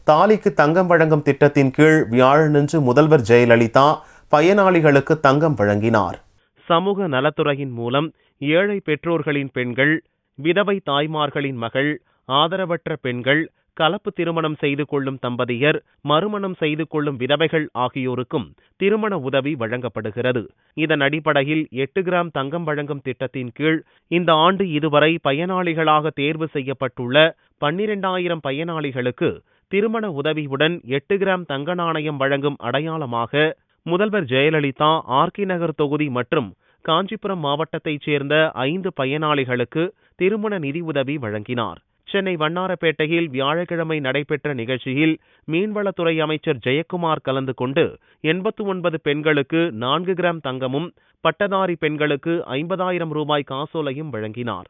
தாலிக்கு தங்கம் வழங்கும் திட்டத்தின் கீழ் வியாழனன்று முதல்வர் ஜெயலலிதா பயனாளிகளுக்கு தங்கம் வழங்கினார். சமூக நலத்துறையின் மூலம் ஏழை பெற்றோர்களின் பெண்கள், விதவை தாய்மார்களின் மகள், ஆதரவற்ற பெண்கள், கலப்பு திருமணம் செய்து கொள்ளும் தம்பதியர், மறுமணம் செய்து கொள்ளும் விதவைகள் ஆகியோருக்கும் திருமண உதவி வழங்கப்படுகிறது. இதன் அடிப்படையில் 8 கிராம் தங்கம் வழங்கும் திட்டத்தின் கீழ் இந்த ஆண்டு இதுவரை பயனாளிகளாக தேர்வு செய்யப்பட்டுள்ள 12,000 பயனாளிகளுக்கு திருமண உதவியுடன் 8 கிராம் தங்க நாணயம் வழங்கும் அடையாளமாக முதல்வர் ஜெயலலிதா ஆர்கே நகர் தொகுதி மற்றும் காஞ்சிபுரம் மாவட்டத்தைச் சேர்ந்த 5 பயனாளிகளுக்கு திருமண நிதி உதவி வழங்கினார். சென்னை வண்ணாரப்பேட்டையில் வியாழக்கிழமை நடைபெற்ற நிகழ்ச்சியில் மீன்வளத்துறை அமைச்சர் ஜெயக்குமார் கலந்து கொண்டு 89 பெண்களுக்கு 4 கிராம் தங்கமும், பட்டதாரி பெண்களுக்கு 50,000 ரூபாய் காசோலையும் வழங்கினார்.